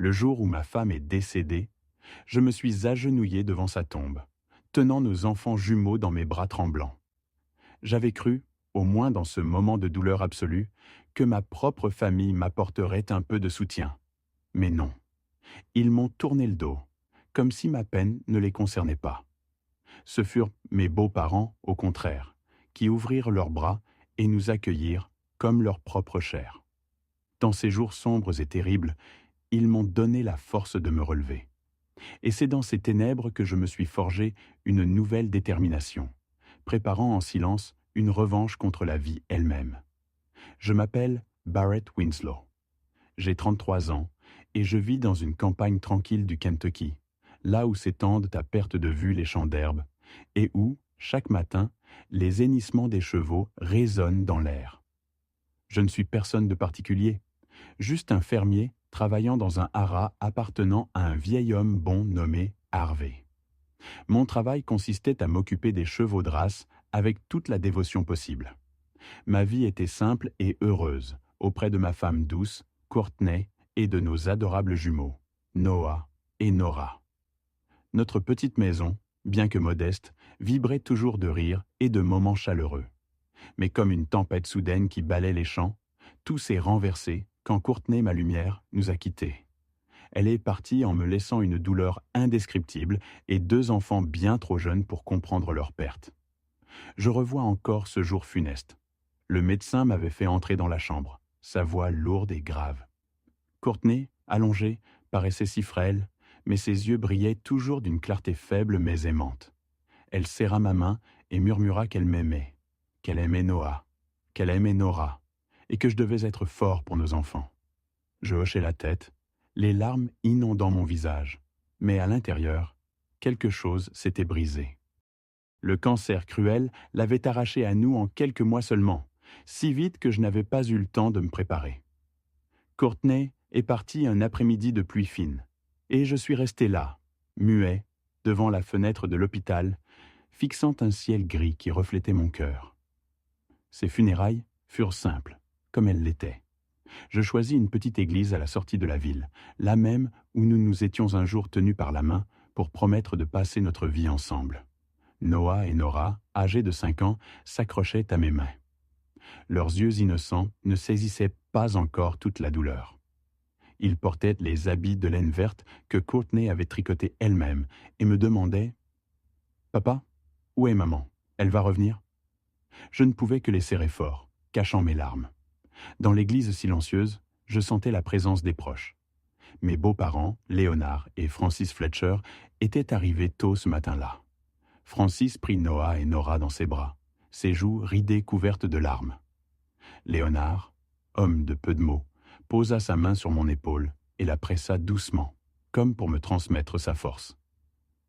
Le jour où ma femme est décédée, je me suis agenouillé devant sa tombe, tenant nos enfants jumeaux dans mes bras tremblants. J'avais cru, au moins dans ce moment de douleur absolue, que ma propre famille m'apporterait un peu de soutien. Mais non, ils m'ont tourné le dos, comme si ma peine ne les concernait pas. Ce furent mes beaux-parents, au contraire, qui ouvrirent leurs bras et nous accueillirent comme leur propre chair. Dans ces jours sombres et terribles, ils m'ont donné la force de me relever. Et c'est dans ces ténèbres que je me suis forgé une nouvelle détermination, préparant en silence une revanche contre la vie elle-même. Je m'appelle Barrett Winslow. J'ai 33 ans et je vis dans une campagne tranquille du Kentucky, là où s'étendent à perte de vue les champs d'herbe et où, chaque matin, les hennissements des chevaux résonnent dans l'air. Je ne suis personne de particulier, juste un fermier travaillant dans un haras appartenant à un vieil homme bon nommé Harvey. Mon travail consistait à m'occuper des chevaux de race avec toute la dévotion possible. Ma vie était simple et heureuse, auprès de ma femme douce, Courtney, et de nos adorables jumeaux, Noah et Nora. Notre petite maison, bien que modeste, vibrait toujours de rire et de moments chaleureux. Mais comme une tempête soudaine qui balaie les champs, tout s'est renversé quand Courtney, ma lumière, nous a quittés. Elle est partie en me laissant une douleur indescriptible et 2 enfants bien trop jeunes pour comprendre leur perte. Je revois encore ce jour funeste. Le médecin m'avait fait entrer dans la chambre, sa voix lourde et grave. Courtney, allongée, paraissait si frêle, mais ses yeux brillaient toujours d'une clarté faible mais aimante. Elle serra ma main et murmura qu'elle m'aimait, qu'elle aimait Noah, qu'elle aimait Nora, et que je devais être fort pour nos enfants. Je hochai la tête, les larmes inondant mon visage, mais à l'intérieur, quelque chose s'était brisé. Le cancer cruel l'avait arraché à nous en quelques mois seulement, si vite que je n'avais pas eu le temps de me préparer. Courtney est partie un après-midi de pluie fine, et je suis resté là, muet, devant la fenêtre de l'hôpital, fixant un ciel gris qui reflétait mon cœur. Ces funérailles furent simples, comme elles l'étaient. Je choisis une petite église à la sortie de la ville, la même où nous nous étions un jour tenus par la main pour promettre de passer notre vie ensemble. Noah et Nora, âgés de 5 ans, s'accrochaient à mes mains. Leurs yeux innocents ne saisissaient pas encore toute la douleur. Ils portaient les habits de laine verte que Courtney avait tricotés elle-même et me demandaient « Papa, où est maman? Elle va revenir ?» Je ne pouvais que les serrer fort, cachant mes larmes. Dans l'église silencieuse, je sentais la présence des proches. Mes beaux-parents, Léonard et Francis Fletcher, étaient arrivés tôt ce matin-là. Francis prit Noah et Nora dans ses bras, ses joues ridées couvertes de larmes. Léonard, homme de peu de mots, posa sa main sur mon épaule et la pressa doucement, comme pour me transmettre sa force.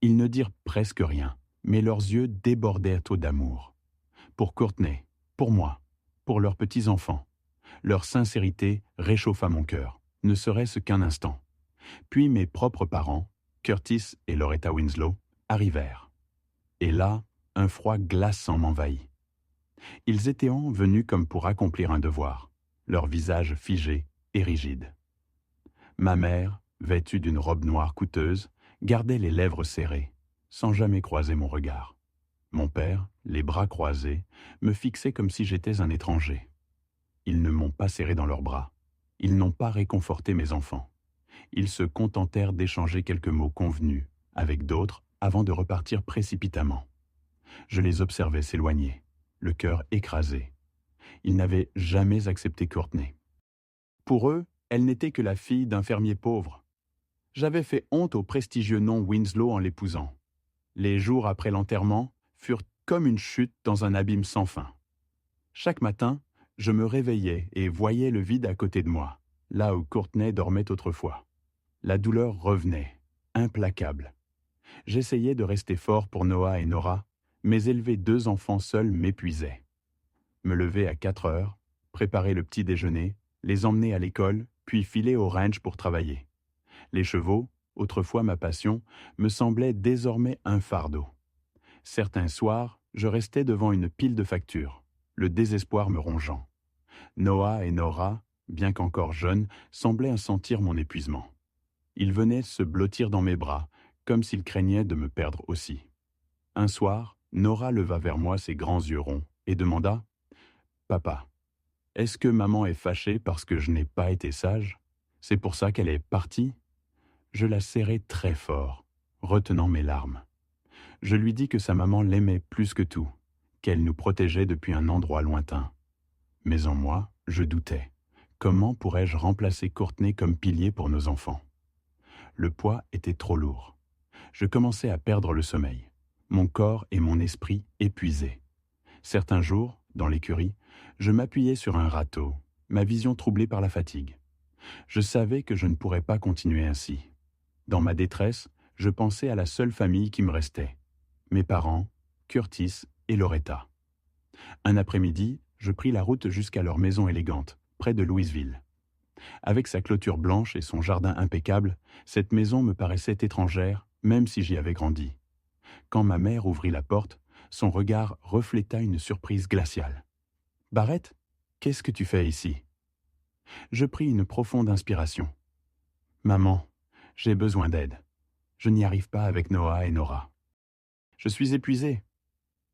Ils ne dirent presque rien, mais leurs yeux débordaient d'amour. Pour Courtney, pour moi, pour leurs petits-enfants. Leur sincérité réchauffa mon cœur, ne serait-ce qu'un instant. Puis mes propres parents, Curtis et Loretta Winslow, arrivèrent. Et là, un froid glaçant m'envahit. Ils étaient venus comme pour accomplir un devoir, leurs visages figés et rigides. Ma mère, vêtue d'une robe noire coûteuse, gardait les lèvres serrées, sans jamais croiser mon regard. Mon père, les bras croisés, me fixait comme si j'étais un étranger. Ils ne m'ont pas serré dans leurs bras. Ils n'ont pas réconforté mes enfants. Ils se contentèrent d'échanger quelques mots convenus avec d'autres avant de repartir précipitamment. Je les observais s'éloigner, le cœur écrasé. Ils n'avaient jamais accepté Courtney. Pour eux, elle n'était que la fille d'un fermier pauvre. J'avais fait honte au prestigieux nom Winslow en l'épousant. Les jours après l'enterrement furent comme une chute dans un abîme sans fin. Chaque matin, je me réveillais et voyais le vide à côté de moi, là où Courtney dormait autrefois. La douleur revenait, implacable. J'essayais de rester fort pour Noah et Nora, mais élever 2 enfants seuls m'épuisait. Me lever à 4 heures, préparer le petit déjeuner, les emmener à l'école, puis filer au ranch pour travailler. Les chevaux, autrefois ma passion, me semblaient désormais un fardeau. Certains soirs, je restais devant une pile de factures, le désespoir me rongeant. Noah et Nora, bien qu'encore jeunes, semblaient sentir mon épuisement. Il venait se blottir dans mes bras, comme s'il craignait de me perdre aussi. Un soir, Nora leva vers moi ses grands yeux ronds et demanda « Papa, est-ce que maman est fâchée parce que je n'ai pas été sage? C'est pour ça qu'elle est partie ?» Je la serrai très fort, retenant mes larmes. Je lui dis que sa maman l'aimait plus que tout, qu'elle nous protégeait depuis un endroit lointain. Mais en moi, je doutais. Comment pourrais-je remplacer Courtney comme pilier pour nos enfants? Le poids était trop lourd. Je commençais à perdre le sommeil. Mon corps et mon esprit épuisés. Certains jours, dans l'écurie, je m'appuyais sur un râteau, ma vision troublée par la fatigue. Je savais que je ne pourrais pas continuer ainsi. Dans ma détresse, je pensais à la seule famille qui me restait. Mes parents, Curtis et Loretta. Un après-midi, je pris la route jusqu'à leur maison élégante, près de Louisville. Avec sa clôture blanche et son jardin impeccable, cette maison me paraissait étrangère, même si j'y avais grandi. Quand ma mère ouvrit la porte, son regard refléta une surprise glaciale. « Barrett, qu'est-ce que tu fais ici ?» Je pris une profonde inspiration. « Maman, j'ai besoin d'aide. Je n'y arrive pas avec Noah et Nora. Je suis épuisé.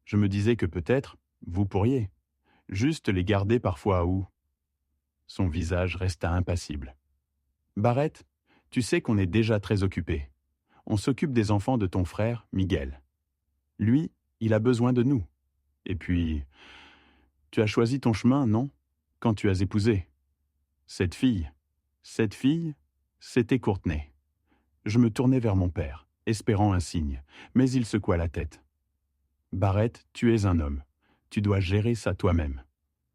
Je me disais que peut-être, vous pourriez, juste les garder parfois où ?» Son visage resta impassible. « Barrett, tu sais qu'on est déjà très occupés. On s'occupe des enfants de ton frère, Miguel. Lui, il a besoin de nous. Et puis, tu as choisi ton chemin, non, quand tu as épousé. Cette fille, c'était Courtney. » Je me tournai vers mon père, espérant un signe, mais il secoua la tête. « Barrett, tu es un homme. Tu dois gérer ça toi-même.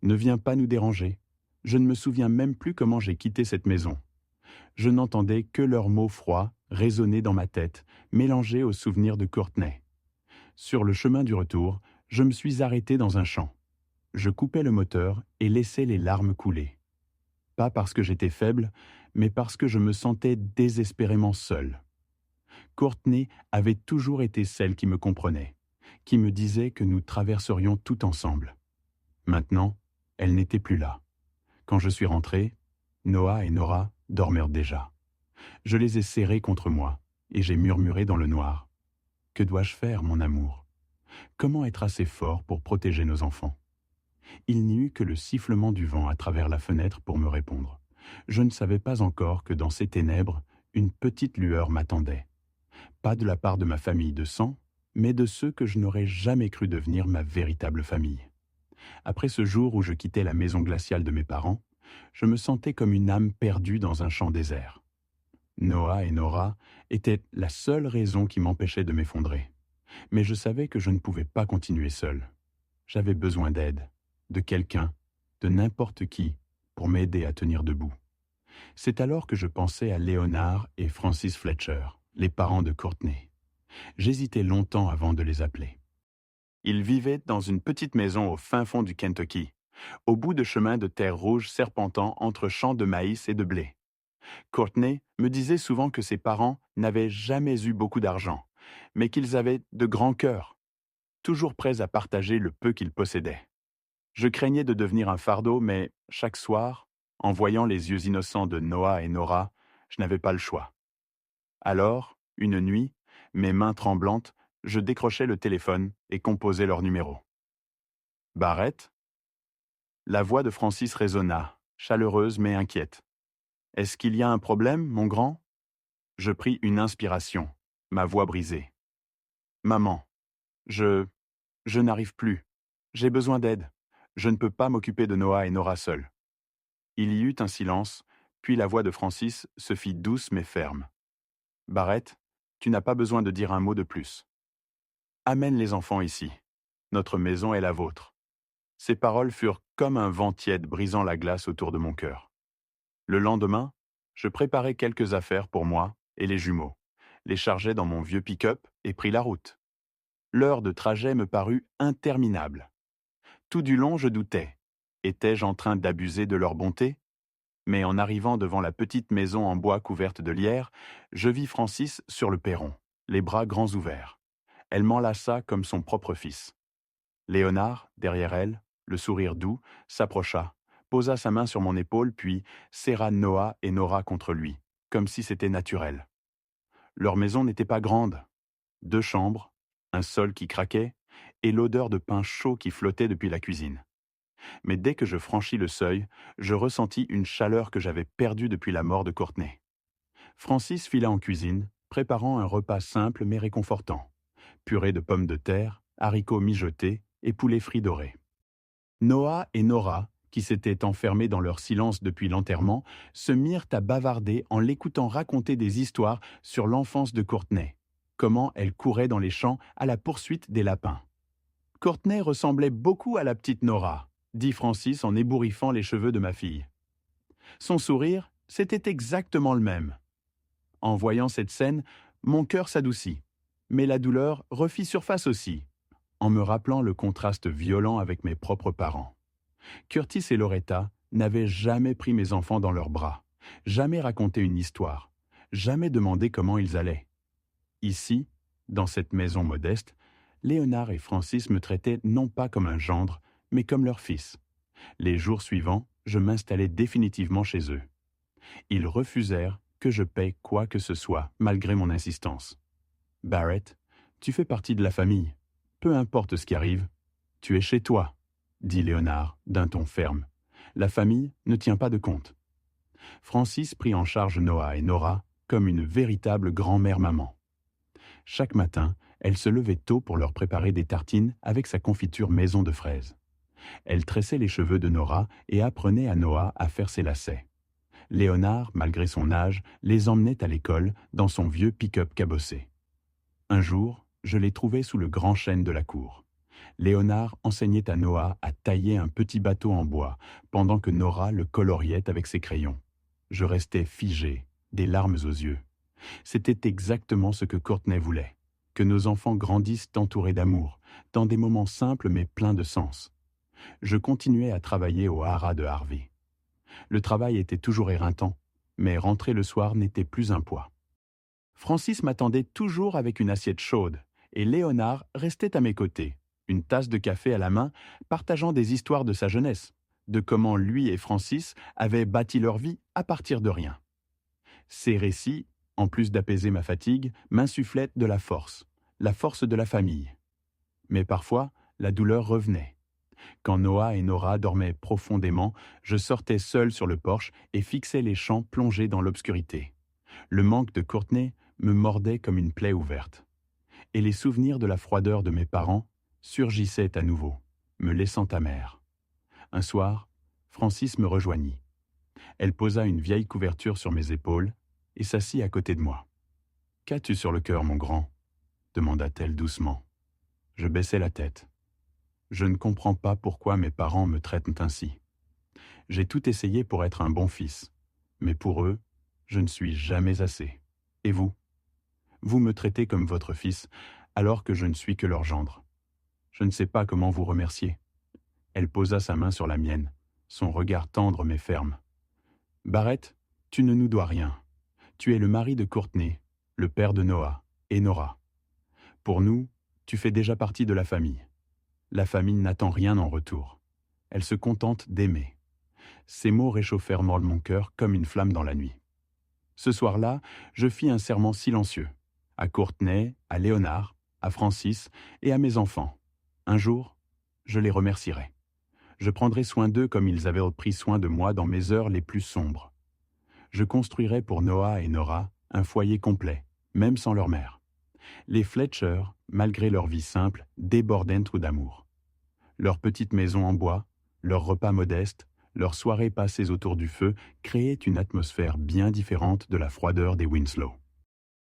Ne viens pas nous déranger. Je ne me souviens même plus comment j'ai quitté cette maison. Je n'entendais que leurs mots froids résonner dans ma tête, mélangés aux souvenirs de Courtney. Sur le chemin du retour, je me suis arrêté dans un champ. Je coupais le moteur et laissais les larmes couler. Pas parce que j'étais faible, mais parce que je me sentais désespérément seul. Courtney avait toujours été celle qui me comprenait, qui me disait que nous traverserions tout ensemble. Maintenant, elle n'était plus là. Quand je suis rentré, Noah et Nora dormirent déjà. Je les ai serrés contre moi et j'ai murmuré dans le noir. « Que dois-je faire, mon amour? Comment être assez fort pour protéger nos enfants ?» Il n'y eut que le sifflement du vent à travers la fenêtre pour me répondre. Je ne savais pas encore que dans ces ténèbres, une petite lueur m'attendait. Pas de la part de ma famille de sang, mais de ceux que je n'aurais jamais cru devenir ma véritable famille. Après ce jour où je quittais la maison glaciale de mes parents, je me sentais comme une âme perdue dans un champ désert. Noah et Nora étaient la seule raison qui m'empêchait de m'effondrer. Mais je savais que je ne pouvais pas continuer seul. J'avais besoin d'aide, de quelqu'un, de n'importe qui, pour m'aider à tenir debout. C'est alors que je pensais à Léonard et Francis Fletcher, les parents de Courtney. J'hésitais longtemps avant de les appeler. Ils vivaient dans une petite maison au fin fond du Kentucky, au bout de chemins de terre rouge serpentant entre champs de maïs et de blé. Courtney me disait souvent que ses parents n'avaient jamais eu beaucoup d'argent, mais qu'ils avaient de grands cœurs, toujours prêts à partager le peu qu'ils possédaient. Je craignais de devenir un fardeau, mais chaque soir, en voyant les yeux innocents de Noah et Nora, je n'avais pas le choix. Alors, une nuit, mes mains tremblantes, je décrochai le téléphone et composai leur numéro. « Barrett ?» La voix de Francis résonna, chaleureuse mais inquiète. « Est-ce qu'il y a un problème, mon grand ?» Je pris une inspiration, ma voix brisée. « Maman, je n'arrive plus. J'ai besoin d'aide. Je ne peux pas m'occuper de Noah et Nora seul. » Il y eut un silence, puis la voix de Francis se fit douce mais ferme. « Barrett, tu n'as pas besoin de dire un mot de plus. Amène les enfants ici. Notre maison est la vôtre. » Ces paroles furent comme un vent tiède brisant la glace autour de mon cœur. Le lendemain, je préparai quelques affaires pour moi et les jumeaux, les chargeai dans mon vieux pick-up et pris la route. L'heure de trajet me parut interminable. Tout du long, je doutais. Étais-je en train d'abuser de leur bonté? Mais en arrivant devant la petite maison en bois couverte de lierre, je vis Francis sur le perron, les bras grands ouverts. Elle m'enlaça comme son propre fils. Léonard, derrière elle, le sourire doux, s'approcha, posa sa main sur mon épaule, puis serra Noah et Nora contre lui, comme si c'était naturel. Leur maison n'était pas grande. 2 chambres, un sol qui craquait et l'odeur de pain chaud qui flottait depuis la cuisine. Mais dès que je franchis le seuil, je ressentis une chaleur que j'avais perdue depuis la mort de Courtney. Francis fila en cuisine, préparant un repas simple mais réconfortant. Purée de pommes de terre, haricots mijotés et poulet frit doré. Noah et Nora, qui s'étaient enfermés dans leur silence depuis l'enterrement, se mirent à bavarder en l'écoutant raconter des histoires sur l'enfance de Courtney, comment elle courait dans les champs à la poursuite des lapins. Courtney ressemblait beaucoup à la petite Nora, dit Francis en ébouriffant les cheveux de ma fille. Son sourire, c'était exactement le même. En voyant cette scène, mon cœur s'adoucit, mais la douleur refit surface aussi, en me rappelant le contraste violent avec mes propres parents. Curtis et Loretta n'avaient jamais pris mes enfants dans leurs bras, jamais raconté une histoire, jamais demandé comment ils allaient. Ici, dans cette maison modeste, Léonard et Francis me traitaient non pas comme un gendre, mais comme leur fils. Les jours suivants, je m'installai définitivement chez eux. Ils refusèrent que je paie quoi que ce soit, malgré mon insistance. « Barrett, tu fais partie de la famille. Peu importe ce qui arrive, tu es chez toi, » dit Léonard d'un ton ferme. « La famille ne tient pas de compte. » Francis prit en charge Noah et Nora comme une véritable grand-mère-maman. Chaque matin, elle se levait tôt pour leur préparer des tartines avec sa confiture maison de fraises. Elle tressait les cheveux de Nora et apprenait à Noah à faire ses lacets. Léonard, malgré son âge, les emmenait à l'école dans son vieux pick-up cabossé. Un jour, je les trouvai sous le grand chêne de la cour. Léonard enseignait à Noah à tailler un petit bateau en bois, pendant que Nora le coloriait avec ses crayons. Je restais figé, des larmes aux yeux. C'était exactement ce que Courtney voulait, que nos enfants grandissent entourés d'amour, dans des moments simples mais pleins de sens. Je continuais à travailler au haras de Harvey. Le travail était toujours éreintant, mais rentrer le soir n'était plus un poids. Francis m'attendait toujours avec une assiette chaude, et Léonard restait à mes côtés, une tasse de café à la main, partageant des histoires de sa jeunesse, de comment lui et Francis avaient bâti leur vie à partir de rien. Ces récits, en plus d'apaiser ma fatigue, m'insufflaient de la force de la famille. Mais parfois, la douleur revenait. Quand Noah et Nora dormaient profondément, je sortais seul sur le porche et fixais les champs plongés dans l'obscurité. Le manque de Courtney me mordait comme une plaie ouverte. Et les souvenirs de la froideur de mes parents surgissaient à nouveau, me laissant amer. Un soir, Francis me rejoignit. Elle posa une vieille couverture sur mes épaules et s'assit à côté de moi. « Qu'as-tu sur le cœur, mon grand ?» demanda-t-elle doucement. Je baissai la tête. Je ne comprends pas pourquoi mes parents me traitent ainsi. J'ai tout essayé pour être un bon fils, mais pour eux, je ne suis jamais assez. Et vous? Vous me traitez comme votre fils, alors que je ne suis que leur gendre. Je ne sais pas comment vous remercier. Elle posa sa main sur la mienne, son regard tendre mais ferme. Barrett, tu ne nous dois rien. Tu es le mari de Courtney, le père de Noah et Nora. Pour nous, tu fais déjà partie de la famille. La famille n'attend rien en retour. Elle se contente d'aimer. Ces mots réchauffèrent mon cœur comme une flamme dans la nuit. Ce soir-là, je fis un serment silencieux, à Courtney, à Léonard, à Francis et à mes enfants. Un jour, je les remercierai. Je prendrai soin d'eux comme ils avaient pris soin de moi dans mes heures les plus sombres. Je construirai pour Noah et Nora un foyer complet, même sans leur mère. Les Fletcher, malgré leur vie simple, débordaient d'amour. Leur petite maison en bois, leurs repas modestes, leurs soirées passées autour du feu créaient une atmosphère bien différente de la froideur des Winslow.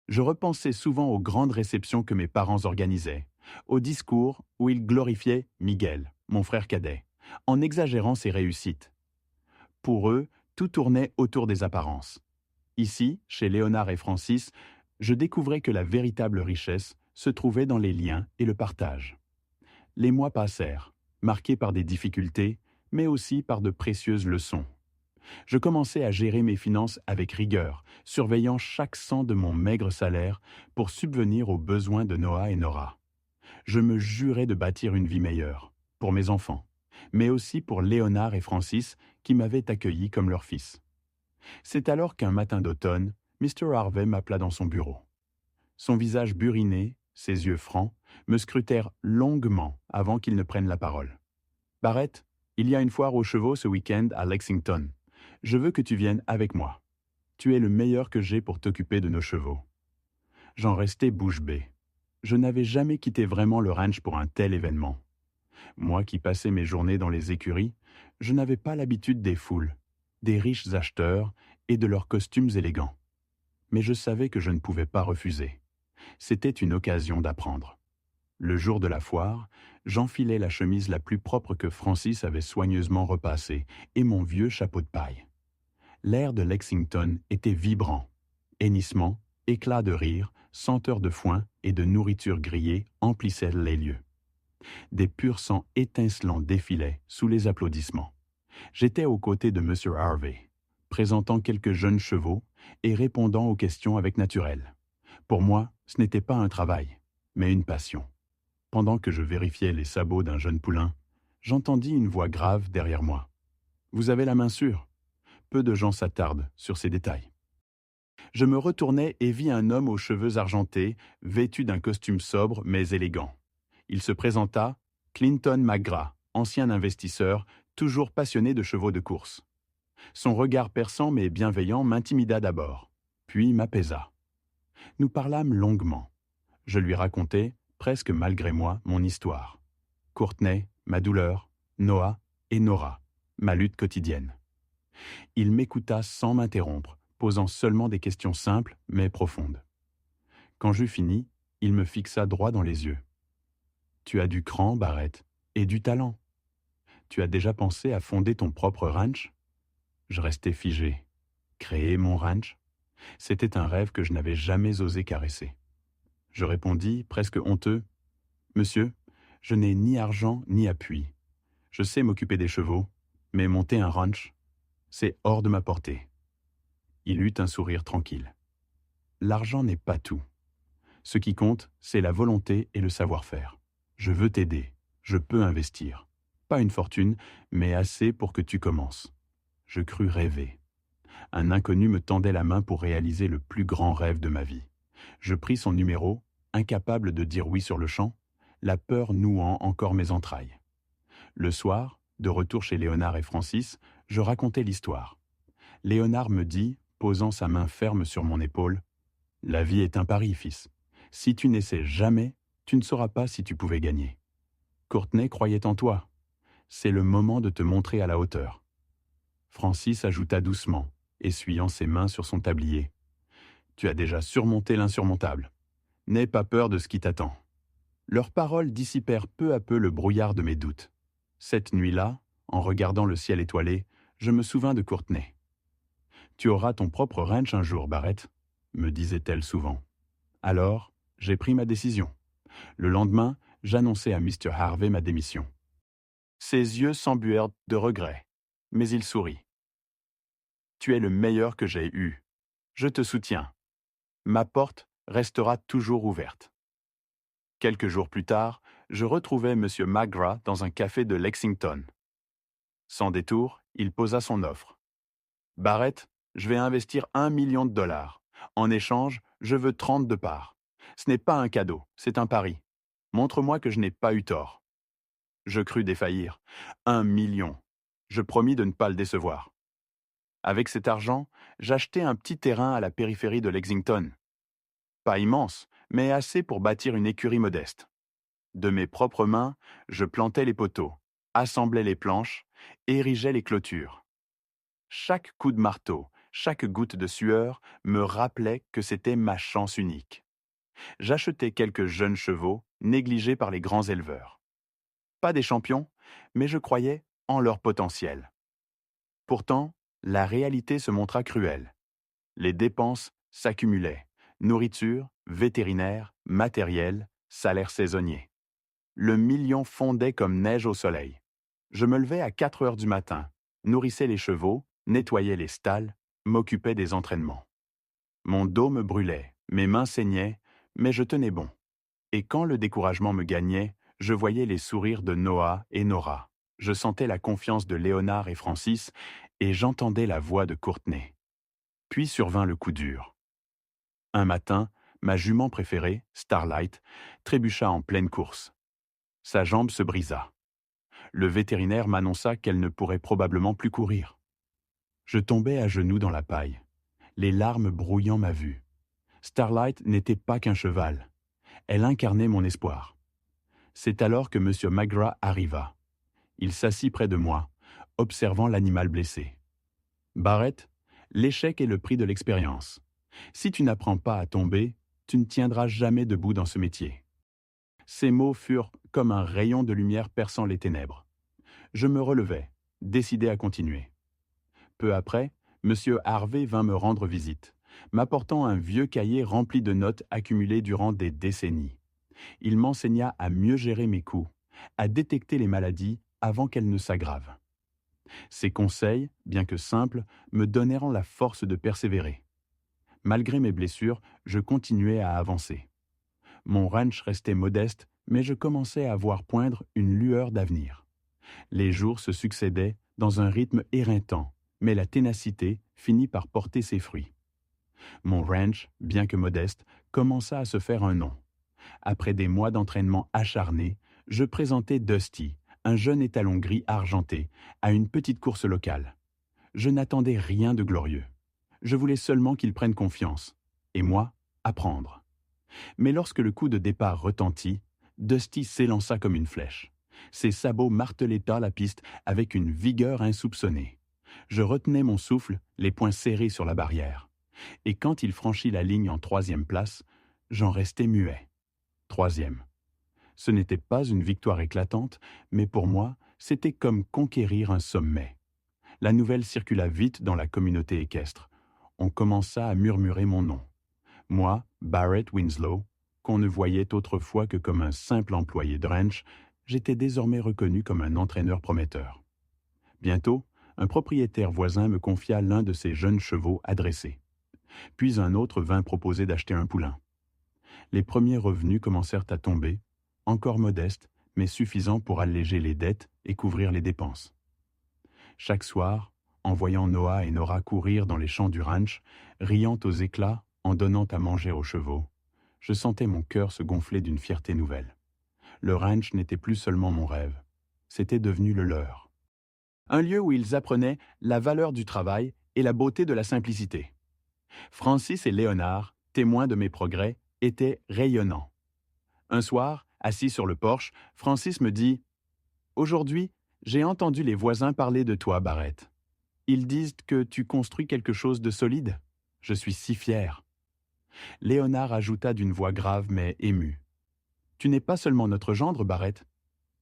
Je repensais souvent aux grandes réceptions que mes parents organisaient, aux discours où ils glorifiaient Miguel, mon frère cadet, en exagérant ses réussites. Pour eux, tout tournait autour des apparences. Ici, chez Léonard et Francis, je découvrais que la véritable richesse se trouvait dans les liens et le partage. Les mois passèrent, marqués par des difficultés, mais aussi par de précieuses leçons. Je commençai à gérer mes finances avec rigueur, surveillant chaque cent de mon maigre salaire pour subvenir aux besoins de Noah et Nora. Je me jurais de bâtir une vie meilleure, pour mes enfants, mais aussi pour Léonard et Francis qui m'avaient accueilli comme leur fils. C'est alors qu'un matin d'automne, Mr. Harvey m'appela dans son bureau. Son visage buriné, ses yeux francs, me scrutèrent longuement avant qu'il ne prenne la parole. « Barrett, il y a une foire aux chevaux ce week-end à Lexington. Je veux que tu viennes avec moi. Tu es le meilleur que j'ai pour t'occuper de nos chevaux. » J'en restais bouche bée. Je n'avais jamais quitté vraiment le ranch pour un tel événement. Moi qui passais mes journées dans les écuries, je n'avais pas l'habitude des foules, des riches acheteurs et de leurs costumes élégants. Mais je savais que je ne pouvais pas refuser. C'était une occasion d'apprendre. Le jour de la foire, j'enfilai la chemise la plus propre que Francis avait soigneusement repassée et mon vieux chapeau de paille. L'air de Lexington était vibrant. Hennissements, éclats de rire, senteurs de foin et de nourriture grillée emplissaient les lieux. Des purs sangs étincelants défilaient sous les applaudissements. J'étais aux côtés de M. Harvey, présentant quelques jeunes chevaux et répondant aux questions avec naturel. Pour moi, ce n'était pas un travail, mais une passion. Pendant que je vérifiais les sabots d'un jeune poulain, j'entendis une voix grave derrière moi. « Vous avez la main sûre ?» Peu de gens s'attardent sur ces détails. Je me retournai et vis un homme aux cheveux argentés, vêtu d'un costume sobre mais élégant. Il se présenta, Clinton McGrath, ancien investisseur, toujours passionné de chevaux de course. Son regard perçant mais bienveillant m'intimida d'abord, puis m'apaisa. Nous parlâmes longuement. Je lui racontai, presque malgré moi, mon histoire. Courtney, ma douleur, Noah et Nora, ma lutte quotidienne. Il m'écouta sans m'interrompre, posant seulement des questions simples mais profondes. Quand j'eus fini, il me fixa droit dans les yeux. « Tu as du cran, Barrett, et du talent. Tu as déjà pensé à fonder ton propre ranch ?» Je restais figé. Créer mon ranch ? C'était un rêve que je n'avais jamais osé caresser. Je répondis, presque honteux, « Monsieur, je n'ai ni argent ni appui. Je sais m'occuper des chevaux, mais monter un ranch, c'est hors de ma portée. » Il eut un sourire tranquille. « L'argent n'est pas tout. Ce qui compte, c'est la volonté et le savoir-faire. Je veux t'aider, je peux investir. Pas une fortune, mais assez pour que tu commences. » Je crus rêver. Un inconnu me tendait la main pour réaliser le plus grand rêve de ma vie. Je pris son numéro, incapable de dire oui sur le champ, la peur nouant encore mes entrailles. Le soir, de retour chez Léonard et Francis, je racontai l'histoire. Léonard me dit, posant sa main ferme sur mon épaule, « La vie est un pari, fils. Si tu n'essaies jamais, tu ne sauras pas si tu pouvais gagner. Courtney croyait en toi. C'est le moment de te montrer à la hauteur. » Francis ajouta doucement, essuyant ses mains sur son tablier. « Tu as déjà surmonté l'insurmontable. N'aie pas peur de ce qui t'attend. » Leurs paroles dissipèrent peu à peu le brouillard de mes doutes. Cette nuit-là, en regardant le ciel étoilé, je me souvins de Courtney. « Tu auras ton propre ranch un jour, Barrett, » me disait-elle souvent. Alors, j'ai pris ma décision. Le lendemain, j'annonçai à Mr. Harvey ma démission. Ses yeux s'embuèrent de regret, mais il sourit. « Tu es le meilleur que j'ai eu. Je te soutiens. Ma porte restera toujours ouverte. » Quelques jours plus tard, je retrouvai M. McGrath dans un café de Lexington. Sans détour, il posa son offre. « Barrett, je vais investir $1 million. En échange, je veux 30 de parts. Ce n'est pas un cadeau, c'est un pari. Montre-moi que je n'ai pas eu tort. » Je crus défaillir. 1 million. Je promis de ne pas le décevoir. Avec cet argent, j'achetai un petit terrain à la périphérie de Lexington. Pas immense, mais assez pour bâtir une écurie modeste. De mes propres mains, je plantais les poteaux, assemblais les planches, érigeais les clôtures. Chaque coup de marteau, chaque goutte de sueur me rappelait que c'était ma chance unique. J'achetais quelques jeunes chevaux, négligés par les grands éleveurs. Pas des champions, mais je croyais en leur potentiel. Pourtant, la réalité se montra cruelle. Les dépenses s'accumulaient. Nourriture, vétérinaire, matériel, salaire saisonnier. Le million fondait comme neige au soleil. Je me levais à 4 heures du matin, nourrissais les chevaux, nettoyais les stalles, m'occupais des entraînements. Mon dos me brûlait, mes mains saignaient, mais je tenais bon. Et quand le découragement me gagnait, je voyais les sourires de Noah et Nora. Je sentais la confiance de Léonard et Francis, et j'entendais la voix de Courtney. Puis survint le coup dur. Un matin, ma jument préférée, Starlight, trébucha en pleine course. Sa jambe se brisa. Le vétérinaire m'annonça qu'elle ne pourrait probablement plus courir. Je tombais à genoux dans la paille, les larmes brouillant ma vue. Starlight n'était pas qu'un cheval. Elle incarnait mon espoir. C'est alors que M. McGrath arriva. Il s'assit près de moi, observant l'animal blessé. « Barrett, l'échec est le prix de l'expérience. Si tu n'apprends pas à tomber, tu ne tiendras jamais debout dans ce métier. » Ces mots furent comme un rayon de lumière perçant les ténèbres. Je me relevai, décidé à continuer. Peu après, M. Harvey vint me rendre visite, m'apportant un vieux cahier rempli de notes accumulées durant des décennies. Il m'enseigna à mieux gérer mes coups, à détecter les maladies avant qu'elles ne s'aggravent. Ces conseils, bien que simples, me donnèrent la force de persévérer. Malgré mes blessures, je continuais à avancer. Mon ranch restait modeste, mais je commençais à voir poindre une lueur d'avenir. Les jours se succédaient dans un rythme éreintant, mais la ténacité finit par porter ses fruits. Mon ranch, bien que modeste, commença à se faire un nom. Après des mois d'entraînement acharné, je présentai Dusty, un jeune étalon gris argenté, à une petite course locale. Je n'attendais rien de glorieux. Je voulais seulement qu'il prenne confiance, et moi, apprendre. Mais lorsque le coup de départ retentit, Dusty s'élança comme une flèche. Ses sabots martelaient la piste avec une vigueur insoupçonnée. Je retenais mon souffle, les poings serrés sur la barrière. Et quand il franchit la ligne en 3e place, j'en restais muet. 3e. Ce n'était pas une victoire éclatante, mais pour moi, c'était comme conquérir un sommet. La nouvelle circula vite dans la communauté équestre. On commença à murmurer mon nom. Moi, Barrett Winslow, qu'on ne voyait autrefois que comme un simple employé de ranch, j'étais désormais reconnu comme un entraîneur prometteur. Bientôt, un propriétaire voisin me confia l'un de ses jeunes chevaux adressés. Puis un autre vint proposer d'acheter un poulain. Les premiers revenus commencèrent à tomber, encore modestes, mais suffisants pour alléger les dettes et couvrir les dépenses. Chaque soir, en voyant Noah et Nora courir dans les champs du ranch, riant aux éclats en donnant à manger aux chevaux, je sentais mon cœur se gonfler d'une fierté nouvelle. Le ranch n'était plus seulement mon rêve, c'était devenu le leur. Un lieu où ils apprenaient la valeur du travail et la beauté de la simplicité. Francis et Léonard, témoins de mes progrès, étaient rayonnants. Un soir, assis sur le porche, Francis me dit « Aujourd'hui, j'ai entendu les voisins parler de toi, Barrett. Ils disent que tu construis quelque chose de solide. Je suis si fier. » Léonard ajouta d'une voix grave mais émue. « Tu n'es pas seulement notre gendre, Barrett.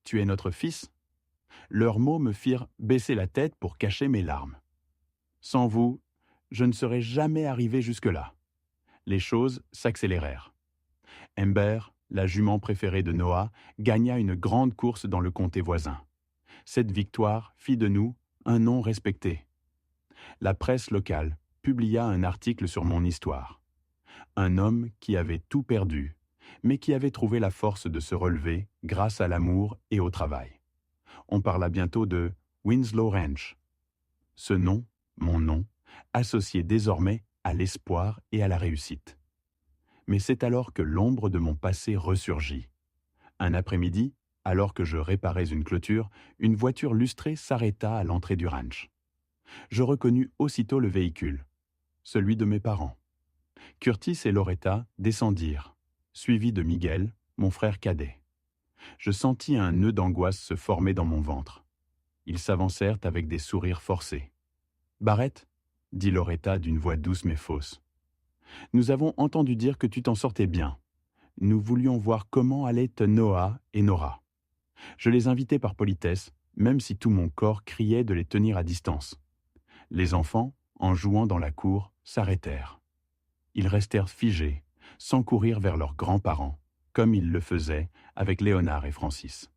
Tu es notre fils. » Leurs mots me firent baisser la tête pour cacher mes larmes. Sans vous, je ne serais jamais arrivé jusque-là. Les choses s'accélérèrent. Ember, la jument préférée de Noah, gagna une grande course dans le comté voisin. Cette victoire fit de nous un nom respecté. La presse locale publia un article sur mon histoire. Un homme qui avait tout perdu, mais qui avait trouvé la force de se relever grâce à l'amour et au travail. On parla bientôt de Winslow Ranch. Ce nom, mon nom, associé désormais à l'espoir et à la réussite. Mais c'est alors que l'ombre de mon passé ressurgit. Un après-midi, alors que je réparais une clôture, une voiture lustrée s'arrêta à l'entrée du ranch. Je reconnus aussitôt le véhicule, celui de mes parents. Curtis et Loretta descendirent, suivis de Miguel, mon frère cadet. Je sentis un nœud d'angoisse se former dans mon ventre. Ils s'avancèrent avec des sourires forcés. « Barrett, » dit Loretta d'une voix douce mais fausse, « nous avons entendu dire que tu t'en sortais bien. Nous voulions voir comment allaient Noah et Nora. Je les invitais par politesse, même si tout mon corps criait de les tenir à distance. Les enfants, en jouant dans la cour, s'arrêtèrent. Ils restèrent figés, sans courir vers leurs grands-parents, comme ils le faisaient avec Léonard et Francis.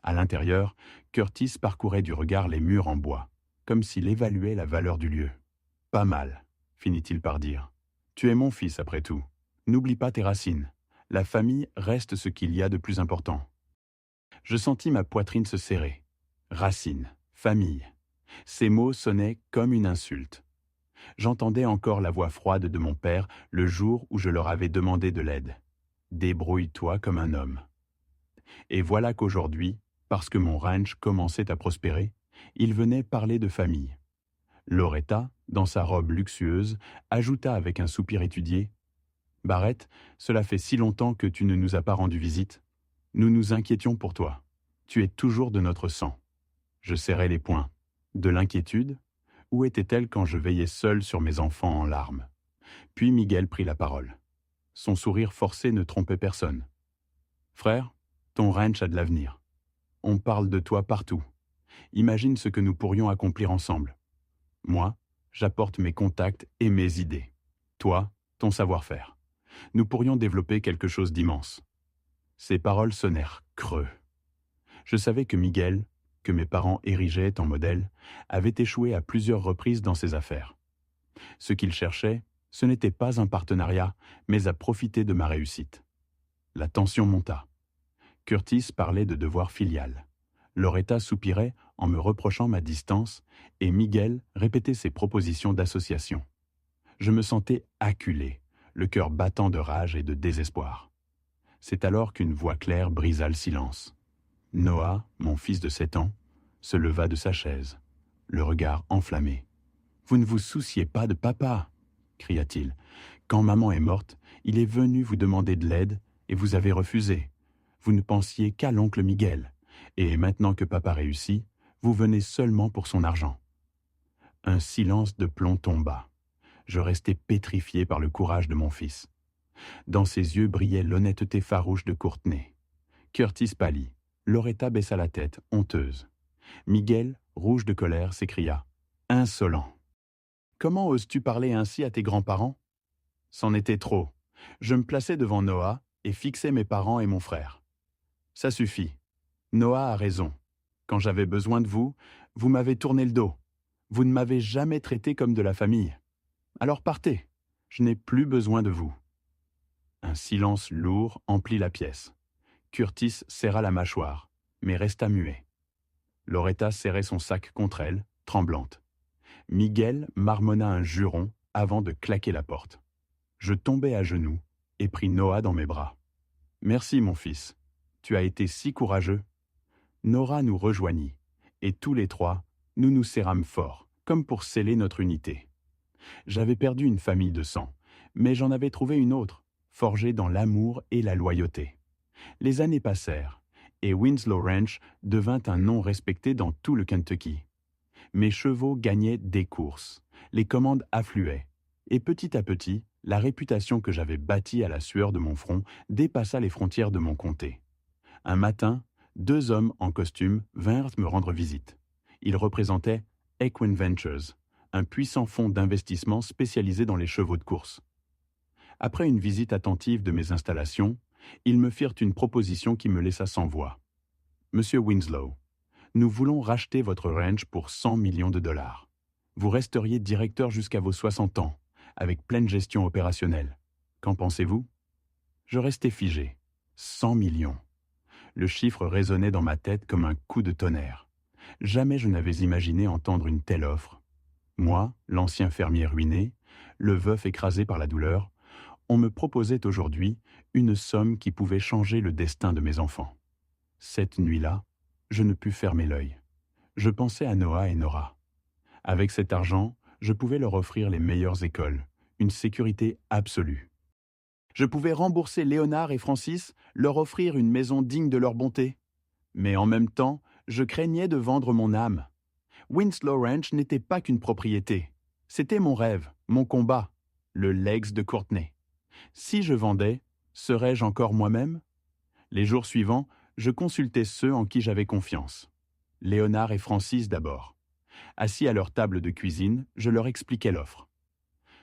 À l'intérieur, Curtis parcourait du regard les murs en bois, comme s'il évaluait la valeur du lieu. « Pas mal, » finit-il par dire. « Tu es mon fils après tout. N'oublie pas tes racines. La famille reste ce qu'il y a de plus important. » Je sentis ma poitrine se serrer. Racines, famille. Ces mots sonnaient comme une insulte. J'entendais encore la voix froide de mon père le jour où je leur avais demandé de l'aide. Débrouille-toi comme un homme. Et voilà qu'aujourd'hui, parce que mon ranch commençait à prospérer, il venait parler de famille. Loretta, dans sa robe luxueuse, ajouta avec un soupir étudié: Barrett, cela fait si longtemps que tu ne nous as pas rendu visite. Nous nous inquiétions pour toi. Tu es toujours de notre sang. Je serrai les poings. De l'inquiétude? Où était-elle quand je veillais seul sur mes enfants en larmes? Puis Miguel prit la parole. Son sourire forcé ne trompait personne. Frère, ton ranch a de l'avenir. On parle de toi partout. Imagine ce que nous pourrions accomplir ensemble. Moi, j'apporte mes contacts et mes idées. Toi, ton savoir-faire. Nous pourrions développer quelque chose d'immense. Ces paroles sonnèrent creux. Je savais que Miguel, que mes parents érigeaient en modèle, avait échoué à plusieurs reprises dans ses affaires. Ce qu'il cherchait, ce n'était pas un partenariat, mais à profiter de ma réussite. La tension monta. Curtis parlait de devoir filial. Loretta soupirait en me reprochant ma distance et Miguel répétait ses propositions d'association. Je me sentais acculé, le cœur battant de rage et de désespoir. C'est alors qu'une voix claire brisa le silence. Noah, mon fils de 7 ans, se leva de sa chaise, le regard enflammé. « Vous ne vous souciez pas de papa !» cria-t-il. « Quand maman est morte, il est venu vous demander de l'aide et vous avez refusé. Vous ne pensiez qu'à l'oncle Miguel. Et maintenant que papa réussit, vous venez seulement pour son argent. » Un silence de plomb tomba. Je restai pétrifié par le courage de mon fils. Dans ses yeux brillait l'honnêteté farouche de Courtney. Curtis pâlit. Loretta baissa la tête, honteuse. Miguel, rouge de colère, s'écria « Insolent ! Comment oses-tu parler ainsi à tes grands-parents » C'en était trop. Je me plaçais devant Noah et fixais mes parents et mon frère. Ça suffit. Noah a raison. Quand j'avais besoin de vous, vous m'avez tourné le dos. Vous ne m'avez jamais traité comme de la famille. Alors partez. Je n'ai plus besoin de vous. Un silence lourd emplit la pièce. Curtis serra la mâchoire, mais resta muet. Loretta serrait son sac contre elle, tremblante. Miguel marmonna un juron avant de claquer la porte. Je tombai à genoux et pris Noah dans mes bras. « Merci, mon fils. Tu as été si courageux. » Nora nous rejoignit, et tous les trois, nous nous serrâmes fort, comme pour sceller notre unité. J'avais perdu une famille de sang, mais j'en avais trouvé une autre, forgée dans l'amour et la loyauté. Les années passèrent, et Winslow Ranch devint un nom respecté dans tout le Kentucky. Mes chevaux gagnaient des courses, les commandes affluaient, et petit à petit, la réputation que j'avais bâtie à la sueur de mon front dépassa les frontières de mon comté. Un matin, 2 hommes en costume vinrent me rendre visite. Ils représentaient Equine Ventures, un puissant fonds d'investissement spécialisé dans les chevaux de course. Après une visite attentive de mes installations, ils me firent une proposition qui me laissa sans voix. « Monsieur Winslow, nous voulons racheter votre ranch pour 100 millions de dollars. Vous resteriez directeur jusqu'à vos 60 ans, avec pleine gestion opérationnelle. Qu'en pensez-vous » Je restai figé. 100 millions. Le chiffre résonnait dans ma tête comme un coup de tonnerre. Jamais je n'avais imaginé entendre une telle offre. Moi, l'ancien fermier ruiné, le veuf écrasé par la douleur, on me proposait aujourd'hui une somme qui pouvait changer le destin de mes enfants. Cette nuit-là, je ne pus fermer l'œil. Je pensais à Noah et Nora. Avec cet argent, je pouvais leur offrir les meilleures écoles, une sécurité absolue. Je pouvais rembourser Léonard et Francis, leur offrir une maison digne de leur bonté. Mais en même temps, je craignais de vendre mon âme. Winslow Ranch n'était pas qu'une propriété. C'était mon rêve, mon combat, le Legs de Courtney. Si je vendais, serais-je encore moi-même? Les jours suivants, je consultais ceux en qui j'avais confiance. Léonard et Francis d'abord. Assis à leur table de cuisine, je leur expliquais l'offre.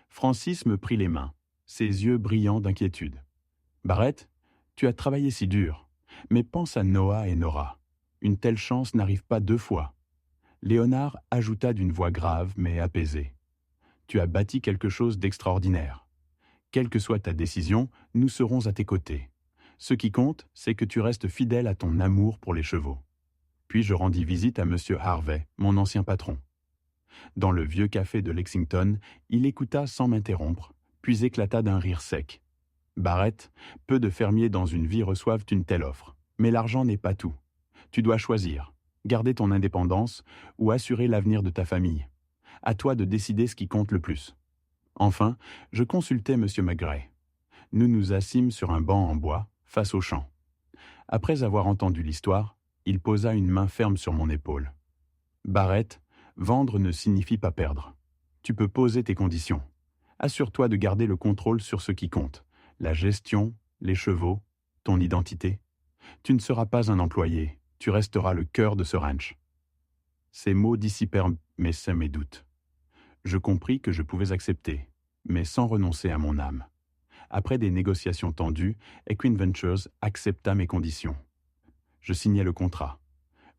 Francis me prit les mains, ses yeux brillants d'inquiétude. « Barrett, tu as travaillé si dur, mais pense à Noah et Nora. Une telle chance n'arrive pas 2 fois. » Léonard ajouta d'une voix grave mais apaisée. « Tu as bâti quelque chose d'extraordinaire. Quelle que soit ta décision, nous serons à tes côtés. Ce qui compte, c'est que tu restes fidèle à ton amour pour les chevaux. » Puis je rendis visite à M. Harvey, mon ancien patron. Dans le vieux café de Lexington, il écouta sans m'interrompre, puis éclata d'un rire sec. Barrett, peu de fermiers dans une vie reçoivent une telle offre. Mais l'argent n'est pas tout. Tu dois choisir, garder ton indépendance ou assurer l'avenir de ta famille. À toi de décider ce qui compte le plus. Enfin, je consultai M. McGray. Nous nous assîmes sur un banc en bois, face au champ. Après avoir entendu l'histoire, il posa une main ferme sur mon épaule. Barrett, vendre ne signifie pas perdre. Tu peux poser tes conditions. Assure-toi de garder le contrôle sur ce qui compte. La gestion, les chevaux, ton identité. Tu ne seras pas un employé, tu resteras le cœur de ce ranch. Ces mots dissipèrent mes doutes. Je compris que je pouvais accepter, mais sans renoncer à mon âme. Après des négociations tendues, Equine Ventures accepta mes conditions. Je signai le contrat.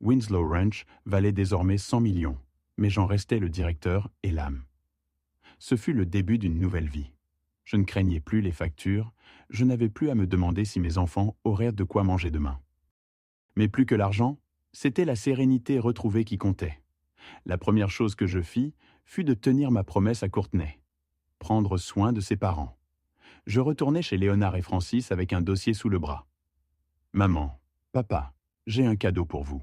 Winslow Ranch valait désormais 100 millions, mais j'en restais le directeur et l'âme. Ce fut le début d'une nouvelle vie. Je ne craignais plus les factures, je n'avais plus à me demander si mes enfants auraient de quoi manger demain. Mais plus que l'argent, c'était la sérénité retrouvée qui comptait. La première chose que je fis fut de tenir ma promesse à Courtney. Prendre soin de ses parents. Je retournai chez Léonard et Francis avec un dossier sous le bras. « Maman, papa, j'ai un cadeau pour vous. »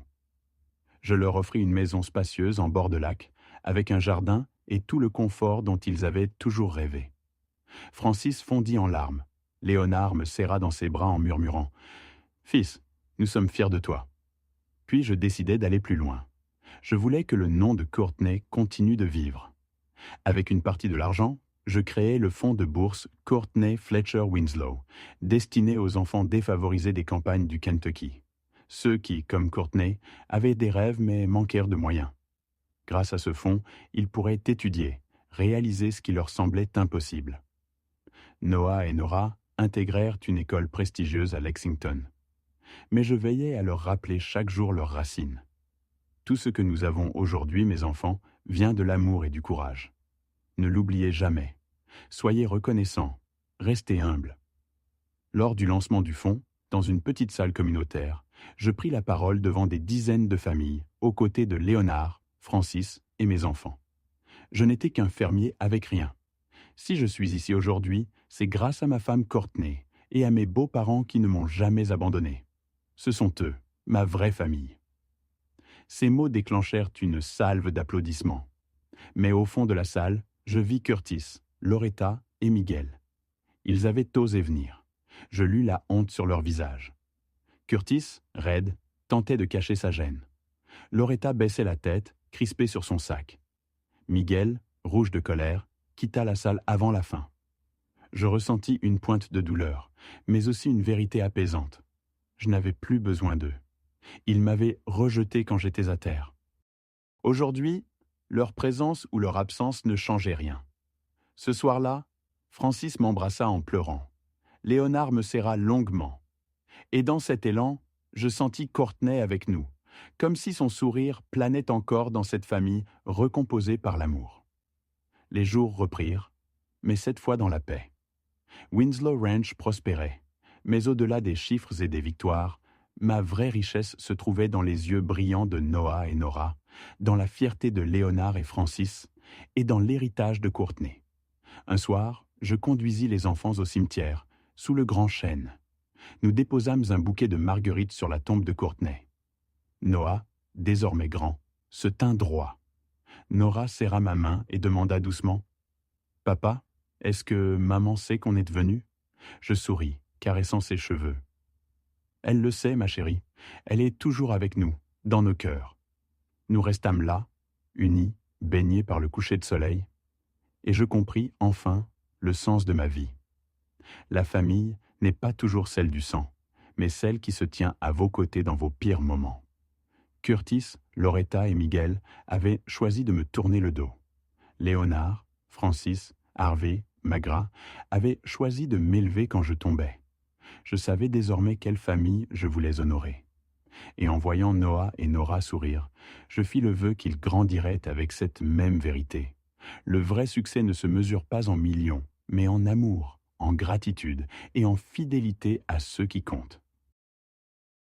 Je leur offris une maison spacieuse en bord de lac, avec un jardin et tout le confort dont ils avaient toujours rêvé. Francis fondit en larmes. Léonard me serra dans ses bras en murmurant « Fils, nous sommes fiers de toi. » Puis je décidai d'aller plus loin. Je voulais que le nom de Courtney continue de vivre. Avec une partie de l'argent, je créai le fonds de bourse Courtney Fletcher Winslow, destiné aux enfants défavorisés des campagnes du Kentucky. Ceux qui, comme Courtney, avaient des rêves mais manquèrent de moyens. Grâce à ce fonds, ils pourraient étudier, réaliser ce qui leur semblait impossible. Noah et Nora intégrèrent une école prestigieuse à Lexington. Mais je veillais à leur rappeler chaque jour leurs racines. Tout ce que nous avons aujourd'hui, mes enfants, vient de l'amour et du courage. Ne l'oubliez jamais. Soyez reconnaissants. Restez humbles. Lors du lancement du fonds, dans une petite salle communautaire, je pris la parole devant des dizaines de familles, aux côtés de Léonard, Francis et mes enfants. Je n'étais qu'un fermier avec rien. Si je suis ici aujourd'hui, c'est grâce à ma femme Courtney et à mes beaux-parents qui ne m'ont jamais abandonné. Ce sont eux, ma vraie famille. Ces mots déclenchèrent une salve d'applaudissements. Mais au fond de la salle, je vis Curtis, Loretta et Miguel. Ils avaient osé venir. Je lus la honte sur leur visage. Curtis, raide, tentait de cacher sa gêne. Loretta baissait la tête, crispée sur son sac. Miguel, rouge de colère, quitta la salle avant la fin. Je ressentis une pointe de douleur, mais aussi une vérité apaisante. Je n'avais plus besoin d'eux. Ils m'avaient rejeté quand j'étais à terre. Aujourd'hui, leur présence ou leur absence ne changeait rien. Ce soir-là, Francis m'embrassa en pleurant. Léonard me serra longuement. Et dans cet élan, je sentis Courtney avec nous, comme si son sourire planait encore dans cette famille recomposée par l'amour. Les jours reprirent, mais cette fois dans la paix. Winslow Ranch prospérait, mais au-delà des chiffres et des victoires, ma vraie richesse se trouvait dans les yeux brillants de Noah et Nora, dans la fierté de Léonard et Francis, et dans l'héritage de Courtney. Un soir, je conduisis les enfants au cimetière, sous le grand chêne. Nous déposâmes un bouquet de marguerites sur la tombe de Courtney. Noah, désormais grand, se tint droit. Nora serra ma main et demanda doucement « Papa, est-ce que maman sait qu'on est venu ?» Je souris, caressant ses cheveux. « Elle le sait, ma chérie. Elle est toujours avec nous, dans nos cœurs. » Nous restâmes là, unis, baignés par le coucher de soleil, et je compris enfin le sens de ma vie. La famille n'est pas toujours celle du sang, mais celle qui se tient à vos côtés dans vos pires moments. Curtis, Loretta et Miguel avaient choisi de me tourner le dos. Léonard, Francis, Harvey, Magra avaient choisi de m'élever quand je tombais. Je savais désormais quelle famille je voulais honorer. Et en voyant Noah et Nora sourire, je fis le vœu qu'ils grandiraient avec cette même vérité. Le vrai succès ne se mesure pas en millions, mais en amour, en gratitude et en fidélité à ceux qui comptent.